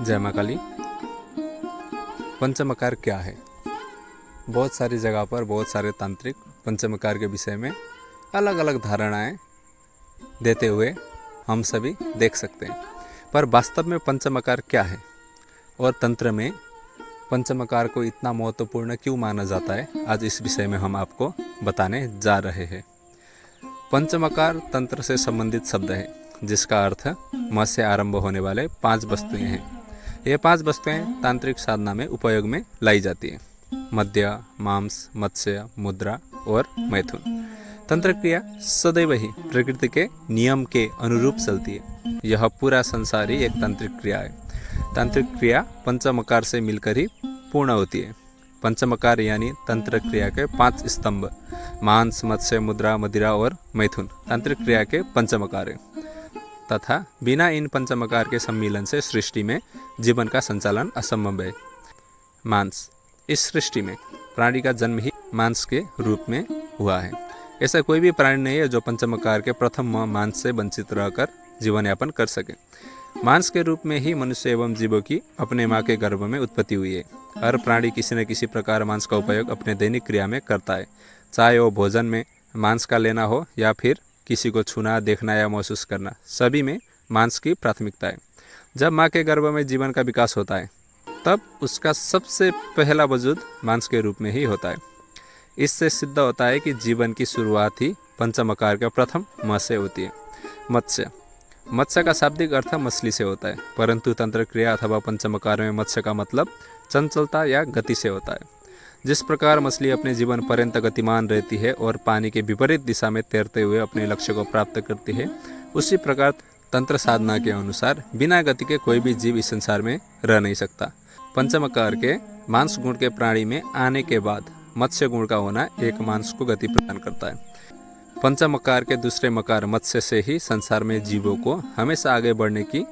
जय माँ काली। पंचमकार क्या है? बहुत सारी जगह पर बहुत सारे तांत्रिक पंचमकार के विषय में अलग अलग धारणाएं देते हुए हम सभी देख सकते हैं, पर वास्तव में पंचमकार क्या है और तंत्र में पंचमकार को इतना महत्वपूर्ण क्यों माना जाता है, आज इस विषय में हम आपको बताने जा रहे हैं। पंचमकार तंत्र से संबंधित शब्द है जिसका अर्थ म से आरंभ होने वाले 5 वस्तुएं हैं। ये 5 वस्तुएं तांत्रिक साधना में उपयोग में लाई जाती है। मद्य, मांस, मत्स्य, मुद्रा और मैथुन। तंत्र क्रिया सदैव ही प्रकृति के नियम के अनुरूप चलती है। यह पूरा संसार ही एक तांत्रिक क्रिया है। तांत्रिक क्रिया पंचमकार से मिलकर ही पूर्ण होती है। पंचमकार यानी तंत्र क्रिया के 5 स्तंभ मांस, मत्स्य, मुद्रा, मदिरा और मैथुन तांत्रिक क्रिया के पंचमकार है तथा बिना इन पंचमकार के सम्मिलन से सृष्टि में जीवन का संचालन असंभव है। मांस, इस सृष्टि में प्राणी का जन्म ही मांस के रूप में हुआ है। ऐसा कोई भी प्राणी नहीं है जो पंचमकार के प्रथम मांस से वंचित रहकर जीवन यापन कर सके। मांस के रूप में ही मनुष्य एवं जीवों की अपने माँ के गर्भ में उत्पत्ति हुई है। हर प्राणी किसी न किसी प्रकार मांस का उपयोग अपने दैनिक क्रिया में करता है, चाहे वो भोजन में मांस का लेना हो या फिर किसी को छूना, देखना या महसूस करना, सभी में मांस की प्राथमिकता है। जब माँ के गर्भ में जीवन का विकास होता है तब उसका सबसे पहला वजूद मांस के रूप में ही होता है। इससे सिद्ध होता है कि जीवन की शुरुआत ही पंचमकार के प्रथम म से होती है। मत्स्य, मत्स्य का शाब्दिक अर्थ मछली से होता है, परंतु तंत्र क्रिया अथवा पंचमकार में मत्स्य का मतलब चंचलता या गति से होता है। जिस प्रकार मछली अपने जीवन पर्यंत गतिमान रहती है और पानी के विपरीत दिशा में तैरते हुए अपने लक्ष्य को प्राप्त करती है, उसी प्रकार तंत्र साधना के अनुसार बिना गति के कोई भी जीव इस संसार में रह नहीं सकता। पंचमकार के मांस गुण के प्राणी में आने के बाद मत्स्य गुण का होना एक मांस को गति प्रदान करता है। पंचमकार के दूसरे मकार मत्स्य से ही संसार में जीवों को हमेशा आगे बढ़ने की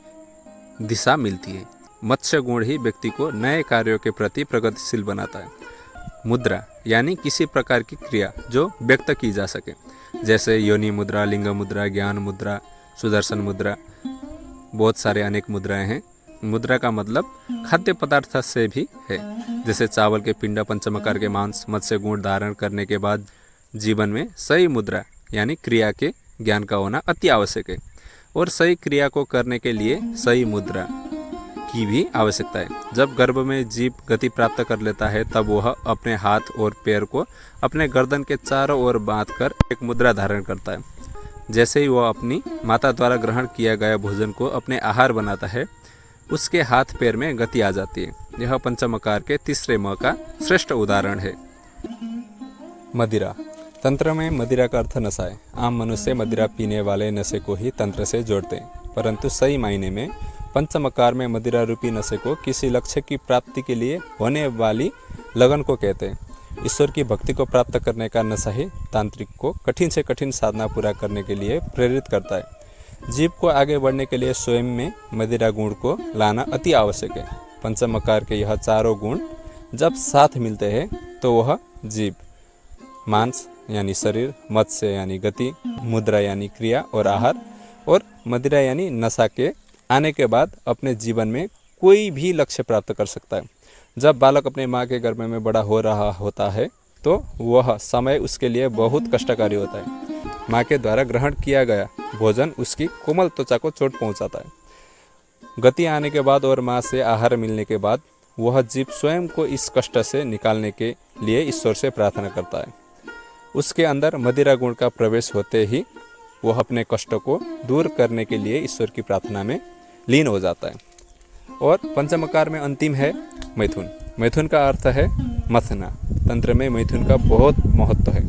दिशा मिलती है। मत्स्य गुण ही व्यक्ति को नए कार्यों के प्रति प्रगतिशील बनाता है। मुद्रा यानी किसी प्रकार की क्रिया जो व्यक्त की जा सके, जैसे योनि मुद्रा, लिंग मुद्रा, ज्ञान मुद्रा, सुदर्शन मुद्रा, बहुत सारे अनेक मुद्राएं हैं। मुद्रा का मतलब खाद्य पदार्थ से भी है, जैसे चावल के पिंड पंचमकार के मांस मत्स्य गुण धारण करने के बाद जीवन में सही मुद्रा यानी क्रिया के ज्ञान का होना अति आवश्यक है और सही क्रिया को करने के लिए सही मुद्रा की भी आवश्यकता है। जब गर्भ में जीव गति प्राप्त कर लेता है तब वह अपने हाथ और पैर को अपने गर्दन के चारों ओर बांधकर एक मुद्रा धारण करता है। जैसे ही वह अपनी माता द्वारा ग्रहण किया गया भोजन को अपने आहार बनाता है, उसके हाथ पैर में गति आ जाती है। यह पंचमकार के तीसरे म का श्रेष्ठ उदाहरण है। मदिरा, तंत्र में मदिरा का अर्थ नशा है। आम मनुष्य मदिरा पीने वाले नशे को ही तंत्र से जोड़ते हैं, परंतु सही मायने में पंचमकार में मदिरा रूपी नशे को किसी लक्ष्य की प्राप्ति के लिए होने वाली लगन को कहते हैं। ईश्वर की भक्ति को प्राप्त करने का नशा ही तांत्रिक को कठिन से कठिन साधना पूरा करने के लिए प्रेरित करता है। जीव को आगे बढ़ने के लिए स्वयं में मदिरा गुण को लाना अति आवश्यक है। पंचमकार के यह चारों गुण जब साथ मिलते हैं तो वह जीव मांस यानी शरीर, मत्स्य यानी गति, मुद्रा यानी क्रिया और आहार और मदिरा यानी नशा के आने के बाद अपने जीवन में कोई भी लक्ष्य प्राप्त कर सकता है। जब बालक अपने माँ के गर्भ में बड़ा हो रहा होता है तो वह समय उसके लिए बहुत कष्टकारी होता है। माँ के द्वारा ग्रहण किया गया भोजन उसकी कोमल त्वचा को चोट पहुँचाता है। गति आने के बाद और माँ से आहार मिलने के बाद वह जीव स्वयं को इस कष्ट से निकालने के लिए ईश्वर से प्रार्थना करता है। उसके अंदर मदिरा गुण का प्रवेश होते ही वह अपने कष्टों को दूर करने के लिए ईश्वर की प्रार्थना में लीन हो जाता है। और पंचमकार में अंतिम है मैथुन। मैथुन का अर्थ है मथना। तंत्र में मैथुन का बहुत महत्व है,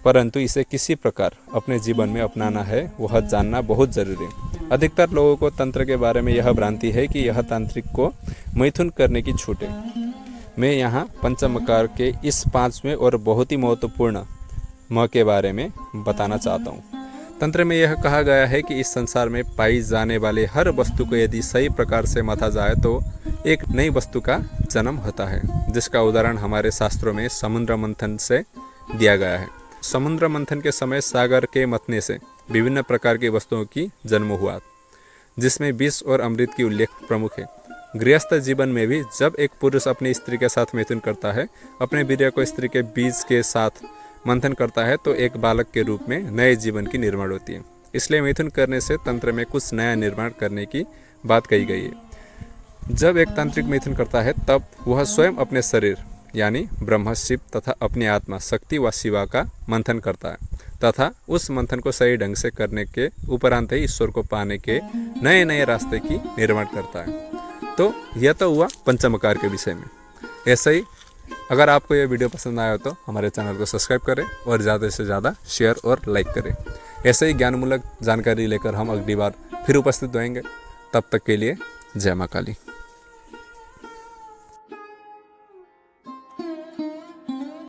परंतु इसे किसी प्रकार अपने जीवन में अपनाना है वह जानना बहुत जरूरी है। अधिकतर लोगों को तंत्र के बारे में यह भ्रांति है कि यह तांत्रिक को मैथुन करने की छूट है। मैं यहाँ पंचमकार के इस 5वें और बहुत ही महत्वपूर्ण म के बारे में बताना चाहता हूँ। तंत्र में यह कहा गया है कि इस संसार में पाई जाने वाले हर वस्तु को यदि सही प्रकार से मथा जाए तो एक नई वस्तु का जन्म होता है, जिसका उदाहरण हमारे शास्त्रों में समुद्र मंथन से दिया गया है। समुद्र मंथन के समय सागर के मथने से विभिन्न प्रकार की वस्तुओं की जन्म हुआ। जिसमें विष और अमृत की उल्लेख प्रमुख है। गृहस्थ जीवन में भी जब एक पुरुष अपनी स्त्री के साथ मैथुन करता है, अपने वीर्य को स्त्री के बीज के साथ मंथन करता है, तो एक बालक के रूप में नए जीवन की निर्माण होती है। इसलिए मैथुन करने से तंत्र में कुछ नया निर्माण करने की बात कही गई है। जब एक तांत्रिक मैथुन करता है तब वह स्वयं अपने शरीर यानी ब्रह्म, शिव तथा अपनी आत्मा शक्ति व शिवा का मंथन करता है तथा उस मंथन को सही ढंग से करने के उपरांत ही ईश्वर को पाने के नए नए रास्ते की निर्माण करता है। तो यह तो हुआ पंचमकार के विषय में। ऐसे ही अगर आपको यह वीडियो पसंद आया हो तो हमारे चैनल को सब्सक्राइब करें और ज़्यादा से ज़्यादा शेयर और लाइक करें। ऐसे ही ज्ञानमूलक जानकारी लेकर हम अगली बार फिर उपस्थित होंगे। तब तक के लिए जय मां काली।